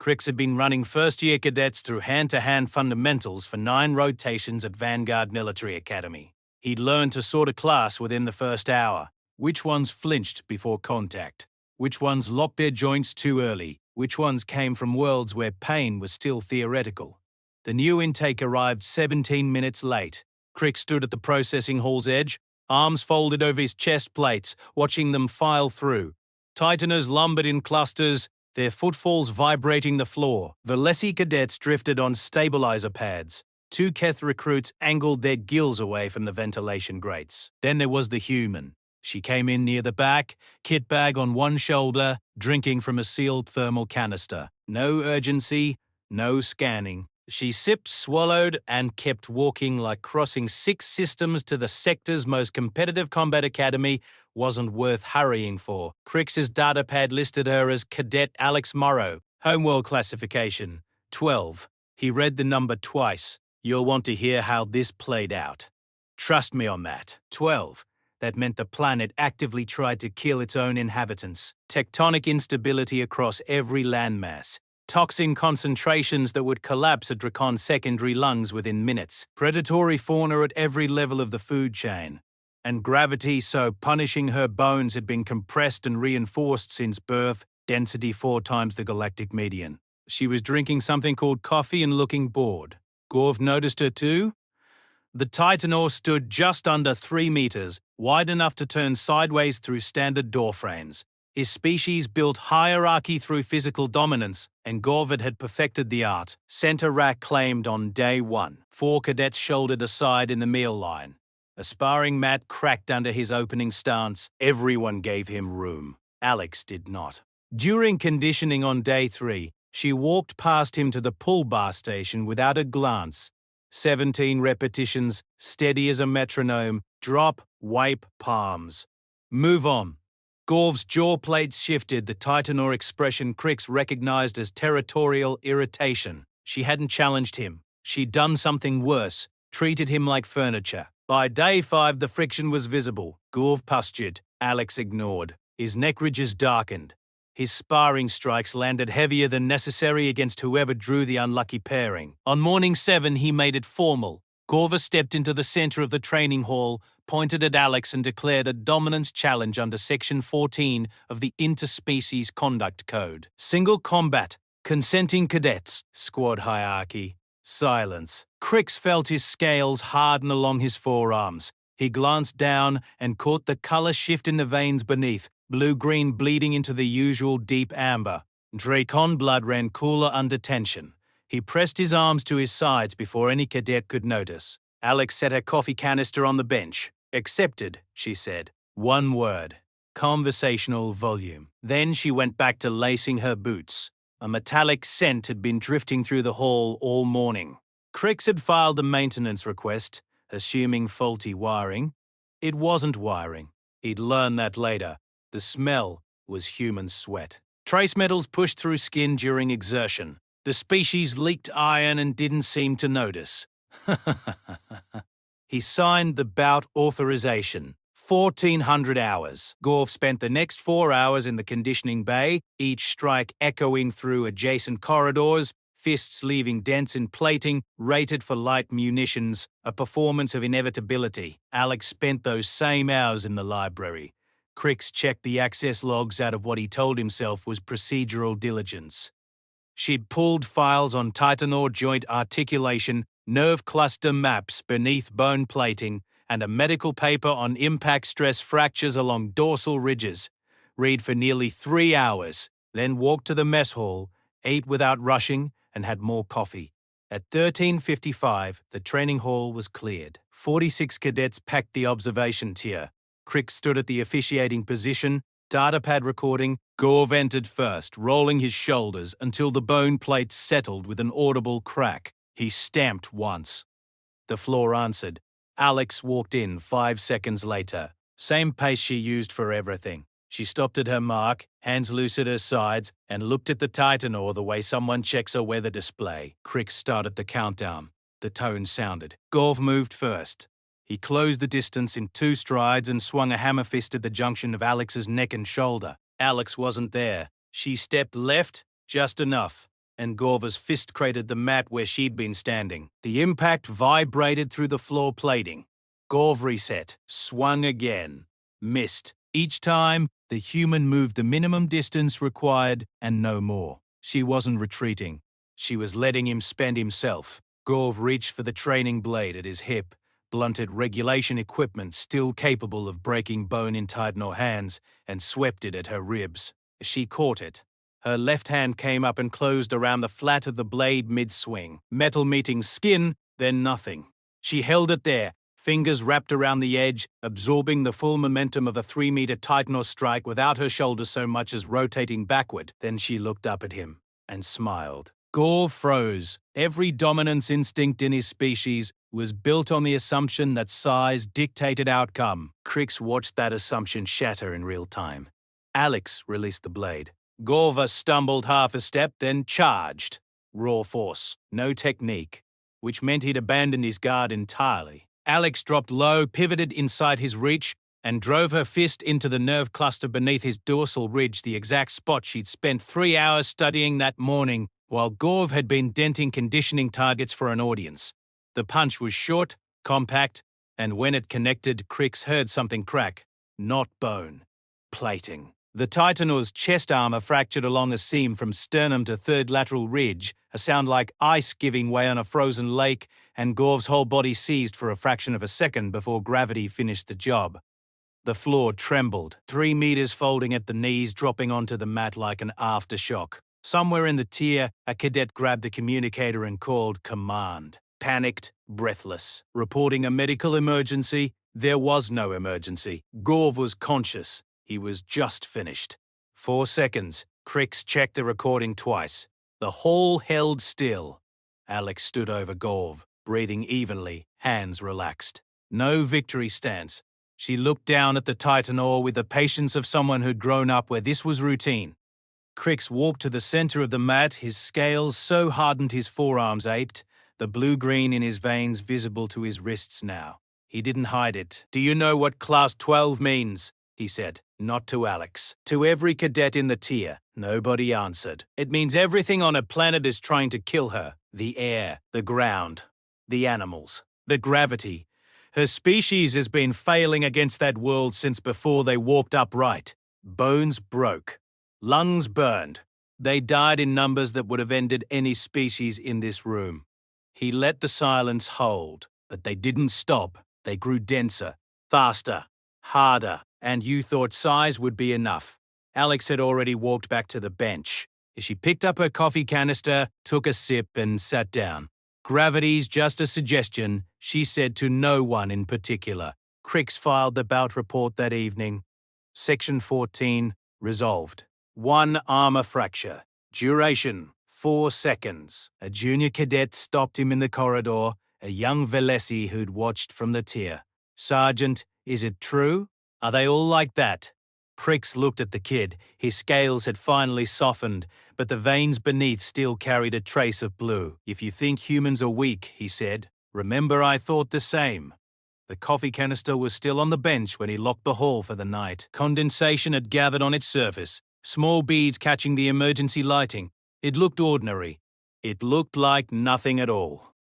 Crix had been running first-year cadets through hand-to-hand fundamentals for 9 rotations at Vanguard Military Academy. He'd learned to sort a class within the first hour. Which ones flinched before contact? Which ones locked their joints too early? Which ones came from worlds where pain was still theoretical? The new intake arrived 17 minutes late. Crix stood at the processing hall's edge, arms folded over his chest plates, watching them file through. Titaners lumbered in clusters, their footfalls vibrating the floor. Valesi cadets drifted on stabilizer pads. 2 Keth recruits angled their gills away from the ventilation grates. Then there was the human. She came in near the back, kit bag on one shoulder, drinking from a sealed thermal canister. No urgency, no scanning. She sipped, swallowed, and kept walking like crossing 6 systems to the sector's most competitive combat academy wasn't worth hurrying for. Crix's datapad listed her as Cadet Alex Morrow, homeworld classification 12. He read the number twice. You'll want to hear how this played out. Trust me on that. 12. That meant the planet actively tried to kill its own inhabitants. Tectonic instability across every landmass. Toxin concentrations that would collapse a Dracon's secondary lungs within minutes. Predatory fauna at every level of the food chain. And gravity so punishing her bones had been compressed and reinforced since birth, density 4 times the galactic median. She was drinking something called coffee and looking bored. Gorv noticed her too. The Titanor stood just under 3 meters, wide enough to turn sideways through standard door frames. His species built hierarchy through physical dominance, and Gorvid had perfected the art. Center rack claimed on day 1. 4 cadets shouldered aside in the meal line. A sparring mat cracked under his opening stance. Everyone gave him room. Alex did not. During conditioning on day 3, she walked past him to the pull bar station without a glance. 17 repetitions, steady as a metronome. Drop, wipe, palms. Move on. Gorv's jaw plates shifted, the Titanor expression Crix recognized as territorial irritation. She hadn't challenged him. She'd done something worse, treated him like furniture. By day 5, the friction was visible. Gorv postured. Alex ignored. His neck ridges darkened. His sparring strikes landed heavier than necessary against whoever drew the unlucky pairing. On morning 7, he made it formal. Gorva stepped into the center of the training hall, pointed at Alex and declared a dominance challenge under Section 14 of the Interspecies Conduct Code. Single combat, consenting cadets, squad hierarchy, silence. Crix felt his scales harden along his forearms. He glanced down and caught the color shift in the veins beneath, blue-green bleeding into the usual deep amber. Dracon blood ran cooler under tension. He pressed his arms to his sides before any cadet could notice. Alex set her coffee canister on the bench. Accepted, she said. 1 word. Conversational volume. Then she went back to lacing her boots. A metallic scent had been drifting through the hall all morning. Crix had filed a maintenance request, assuming faulty wiring. It wasn't wiring. He'd learn that later. The smell was human sweat. Trace metals pushed through skin during exertion. The species leaked iron and didn't seem to notice. He signed the bout authorization. 1,400 hours. Gorv spent the next 4 hours in the conditioning bay, each strike echoing through adjacent corridors, fists leaving dents in plating, rated for light munitions, a performance of inevitability. Alex spent those same hours in the library. Crix checked the access logs out of what he told himself was procedural diligence. She'd pulled files on Titanor joint articulation, nerve cluster maps beneath bone plating, and a medical paper on impact stress fractures along dorsal ridges. Read for nearly 3 hours, then walked to the mess hall, ate without rushing, and had more coffee. At 13:55, the training hall was cleared. 46 cadets packed the observation tier. Crix stood at the officiating position, datapad recording. Gorv entered first, rolling his shoulders until the bone plates settled with an audible crack. He stamped once. The floor answered. Alex walked in 5 seconds later. Same pace she used for everything. She stopped at her mark, hands loose at her sides, and looked at the Titanor the way someone checks a weather display. Crix started the countdown. The tone sounded. Gorv moved first. He closed the distance in 2 strides and swung a hammer fist at the junction of Alex's neck and shoulder. Alex wasn't there. She stepped left, just enough, and Gorva's fist cratered the mat where she'd been standing. The impact vibrated through the floor plating. Gorv reset, swung again, missed. Each time, the human moved the minimum distance required and no more. She wasn't retreating. She was letting him spend himself. Gorv reached for the training blade at his hip, blunted regulation equipment still capable of breaking bone in Titanor hands, and swept it at her ribs. She caught it. Her left hand came up and closed around the flat of the blade mid-swing, metal meeting skin, then nothing. She held it there, fingers wrapped around the edge, absorbing the full momentum of a 3-meter Titanor strike without her shoulder so much as rotating backward. Then she looked up at him and smiled. Gorv froze. Every dominance instinct in his species was built on the assumption that size dictated outcome. Crix watched that assumption shatter in real time. Alex released the blade. Gorva stumbled half a step, then charged. Raw force, no technique, which meant he'd abandoned his guard entirely. Alex dropped low, pivoted inside his reach, and drove her fist into the nerve cluster beneath his dorsal ridge, the exact spot she'd spent 3 hours studying that morning, while Gorv had been denting conditioning targets for an audience. The punch was short, compact, and when it connected, Crix heard something crack. Not bone. Plating. The Titanor's chest armor fractured along a seam from sternum to third lateral ridge, a sound like ice giving way on a frozen lake, and Gorv's whole body seized for a fraction of a second before gravity finished the job. The floor trembled, 3 meters folding at the knees, dropping onto the mat like an aftershock. Somewhere in the tier, a cadet grabbed a communicator and called command. Panicked, breathless, reporting a medical emergency. There was no emergency. Gorv was conscious. He was just finished. 4 seconds. Crix checked the recording twice. The hall held still. Alex stood over Gorv, breathing evenly, hands relaxed. No victory stance. She looked down at the Titanor with the patience of someone who'd grown up where this was routine. Crix walked to the center of the mat, his scales so hardened his forearms ached, the blue-green in his veins visible to his wrists now. He didn't hide it. "Do you know what Class 12 means?" he said. Not to Alex. To every cadet in the tier. Nobody answered. "It means everything on a planet is trying to kill her. The air, the ground, the animals, the gravity. Her species has been failing against that world since before they walked upright. Bones broke. Lungs burned. They died in numbers that would have ended any species in this room." He let the silence hold, but they didn't stop. They grew denser, faster, harder, and you thought size would be enough. Alex had already walked back to the bench. She picked up her coffee canister, took a sip, and sat down. "Gravity's just a suggestion," she said to no one in particular. Crix filed the bout report that evening. Section 14, resolved. 1 armor fracture. Duration, 4 seconds. A junior cadet stopped him in the corridor, a young Velesi who'd watched from the tier. "Sergeant, is it true? Are they all like that?" Crix looked at the kid. His scales had finally softened, but the veins beneath still carried a trace of blue. "If you think humans are weak," he said, "remember I thought the same." The coffee canister was still on the bench when he locked the hall for the night. Condensation had gathered on its surface, small beads catching the emergency lighting. It looked ordinary. It looked like nothing at all.